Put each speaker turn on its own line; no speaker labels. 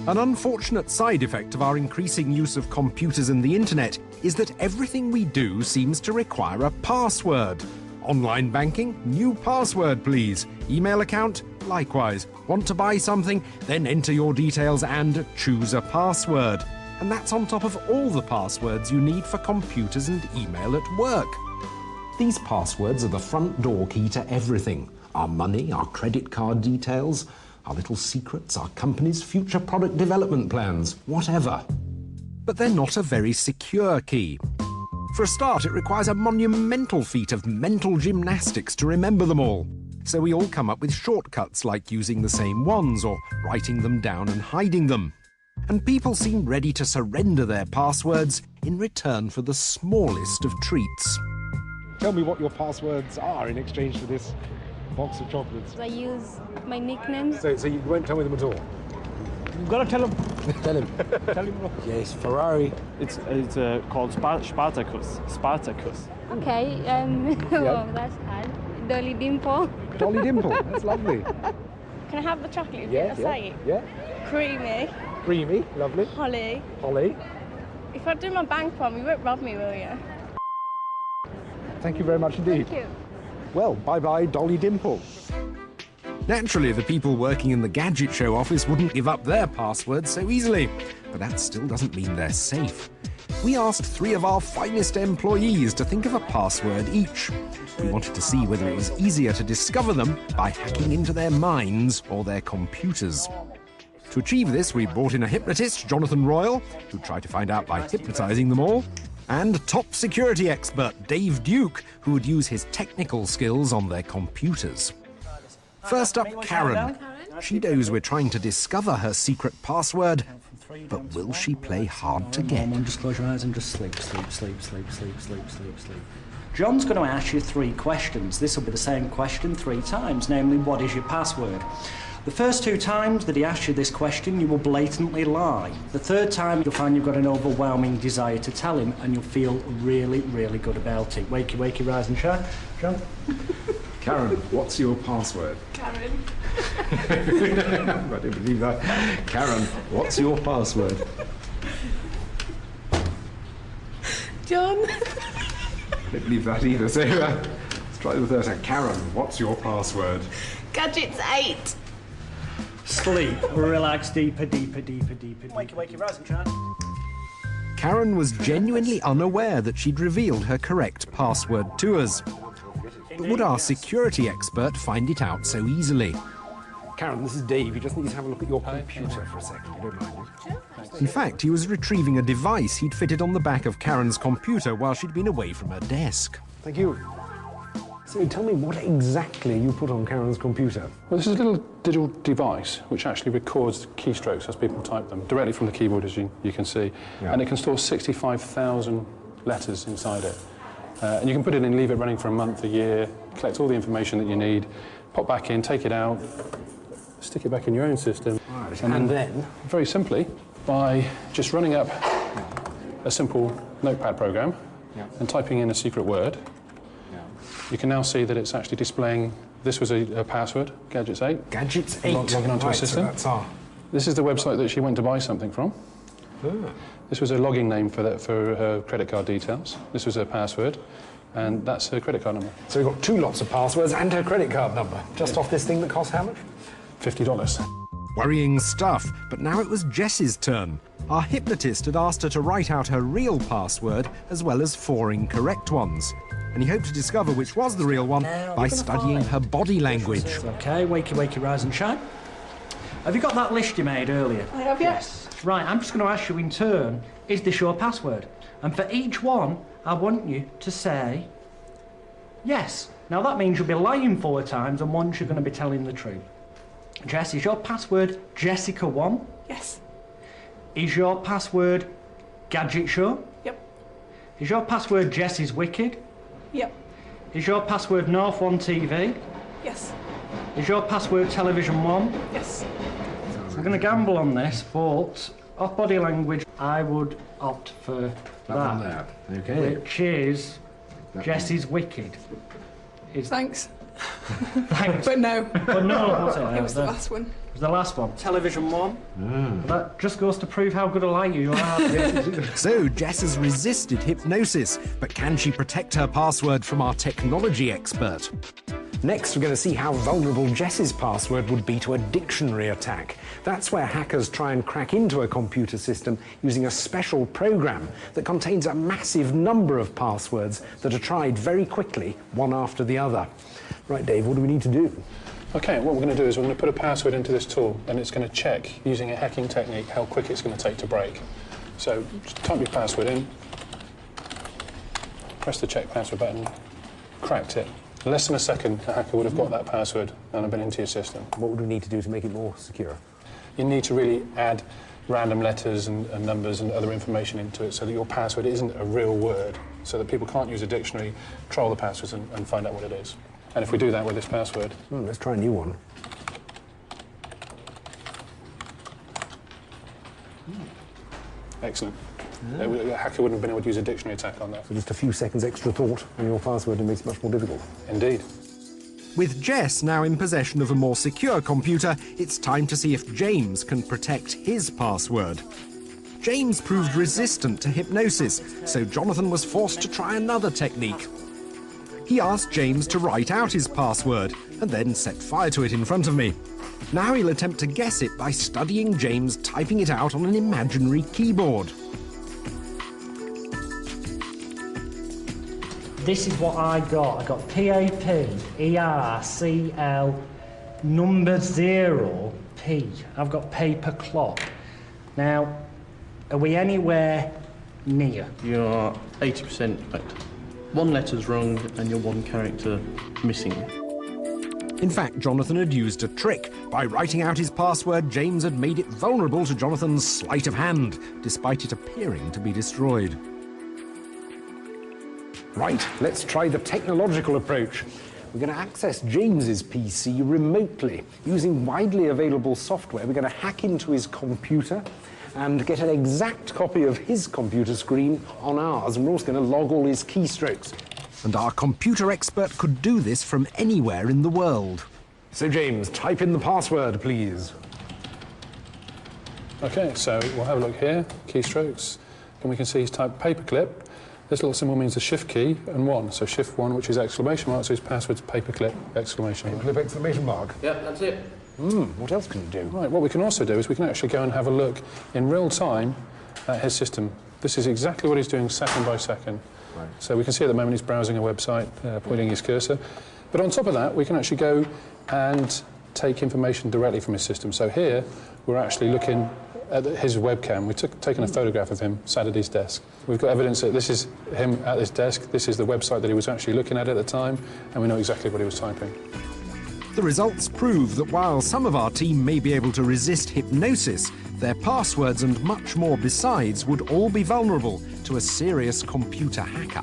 An unfortunate side effect of our increasing use of computers and the internet is that everything we do seems to require a password. Online banking? New password, please. Email account? Likewise. Want to buy something? Then enter your details and choose a password. And that's on top of all the passwords you need for computers and email at work. These passwords are the front door key to everything. Our money, our credit card details, our little secrets, our company's future product development plans, whatever. But they're not a very secure key. For a start, it requires a monumental feat of mental gymnastics to remember them all. So we all come up with shortcuts like using the same ones or writing them down and hiding them. And people seem ready to surrender their passwords in return for the smallest of treats. Tell me what your passwords are in exchange for this box of chocolates.
I use my nicknames.
So you won't tell me them at all?
You've got to tell him. Tell him. Tell him. Yes, Ferrari. It's called Spartacus. Spartacus.
Okay, oh, that's hard. Dolly Dimple.
Dolly Dimple, that's lovely.
Can I have the chocolate?
Yeah.
Creamy.
Creamy, lovely.
Holly.
Holly.
If I do my bank form, you won't rob me, will you?
Thank you very much indeed.
Thank you.
Well, bye-bye, Dolly Dimple. Naturally, the people working in the Gadget Show office wouldn't give up their passwords so easily, but that still doesn't mean they're safe. We asked 3 of our finest employees to think of a password each. We wanted to see whether it was easier to discover them by hacking into their minds or their computers. To achieve this, we brought in a hypnotist, Jonathan Royle, who tried to find out by hypnotizing them all, and top security expert Dave Duke, who would use his technical skills on their computers. First up, Karen. She knows we're trying to discover her secret password, but will she play hard to get?
Just close your eyes and just sleep. John's going to ask you 3 questions. This will be the same question 3 times, namely, what is your password? The first 2 times that he asks you this question, you will blatantly lie. The 3rd time, you'll find you've got an overwhelming desire to tell him, and you'll feel really, really good about it. Wakey, wakey, rise and shine. John?
Karen, what's your password?
Karen.
I didn't believe that. Karen, what's your password?
John.
I don't believe that either. So let's try the 3rd time. Karen, what's your password?
Gadget's 8.
Sleep. Relax deeper. Wakey, wakey, rise and shine.
Karen was genuinely unaware that she'd revealed her correct password to us. But would our security expert find it out so easily? Karen, this is Dave. You just need to have a look at your computer for a second. You don't mind it? Sure. In fact, he was retrieving a device he'd fitted on the back of Karen's computer while she'd been away from her desk. Thank you. So tell me what exactly you put on Karen's computer.
Well, this is a little digital device which actually records keystrokes as people type them directly from the keyboard, as you can see. Yeah. And it can store 65,000 letters inside it. And you can put it in, leave it running for a month, a year, collect all the information that you need, pop back in, take it out, stick it back in your own system.
Right. And then?
Very simply, by just running up a simple notepad program and typing in a secret word, you can now see that it's actually displaying, this was a password, Gadget's 8.
Gadget's 8.
Logging onto a system.
So
this is the website that she went to buy something from. This was her login name for her credit card details. This was her password, and that's her credit card number.
So we've got 2 lots of passwords and her credit card number, just off this thing that costs how much?
$50.
Worrying stuff, but now it was Jess's turn. Our hypnotist had asked her to write out her real password as well as 4 incorrect ones. And he hoped to discover which was the real one by studying her body language.
OK, wakey, wakey, rise and shine. Have you got that list you made earlier?
I have, yes.
Right, I'm just going to ask you in turn, is this your password? And for each one, I want you to say yes. Now that means you'll be lying 4 times and once you're going to be telling the truth. Jess, is your password Jessica1?
Yes.
Is your password Gadget Show?
Yep.
Is your password Jess is Wicked?
Yep.
Is your password North One TV?
Yes.
Is your password Television 1?
Yes.
I'm going to gamble on this, but off body language, I would opt for that.
There. Okay.
Which is Jessie's Wicked.
Thanks.
Thanks.
But no.
But no, what's it?
It was the last one.
The last one, television one. That just goes to prove how good a liar you are.
So Jess has resisted hypnosis, but can she protect her password from our technology expert? Next, we're going to see how vulnerable Jess's password would be to a dictionary attack. That's where hackers try and crack into a computer system using a special program that contains a massive number of passwords that are tried very quickly, one after the other. Right, Dave, what do we need to do?
Okay, what we're going to do is we're going to put a password into this tool, and it's going to check, using a hacking technique, how quick it's going to take to break. So just type your password in, press the check password button, cracked it. In less than a second, the hacker would have got that password and have been into your system.
What would we need to do to make it more secure?
You need to really add random letters and numbers and other information into it so that your password isn't a real word, so that people can't use a dictionary, troll the passwords and find out what it is. And if we do that with this password...
let's try a new one.
Excellent. The hacker wouldn't have been able to use a dictionary attack on that.
So just a few seconds extra thought on your password and makes it much more difficult.
Indeed.
With Jess now in possession of a more secure computer, it's time to see if James can protect his password. James proved resistant to hypnosis, so Jonathan was forced to try another technique. He asked James to write out his password and then set fire to it in front of me. Now he'll attempt to guess it by studying James typing it out on an imaginary keyboard.
This is what I got. I got PAPERCL number 0 P. I've got paper clock. Now, are we anywhere near?
You're 80% right. One letter's wrong and you're one character missing.
In fact, Jonathan had used a trick. By writing out his password, James had made it vulnerable to Jonathan's sleight of hand, despite it appearing to be destroyed. Right, let's try the technological approach. We're going to access James's PC remotely. Using widely available software, we're going to hack into his computer and get an exact copy of his computer screen on ours, and we're also going to log all his keystrokes. And our computer expert could do this from anywhere in the world. So, James, type in the password, please.
Okay, so we'll have a look here, keystrokes, and we can see he's typed paperclip. This little symbol means the shift key and 1, so shift 1, which is exclamation mark, so his password's paperclip, exclamation mark.
Paperclip, exclamation mark.
Yep, that's it.
What else can you do?
Right, what we can also do is we can actually go and have a look in real time at his system. This is exactly what he's doing second by second. Right. So we can see at the moment he's browsing a website, pointing his cursor. But on top of that, we can actually go and take information directly from his system. So here, we're actually looking at his webcam. We've taken a photograph of him sat at his desk. We've got evidence that this is him at his desk, this is the website that he was actually looking at the time, and we know exactly what he was typing.
The results prove that while some of our team may be able to resist hypnosis, their passwords and much more besides would all be vulnerable to a serious computer hacker.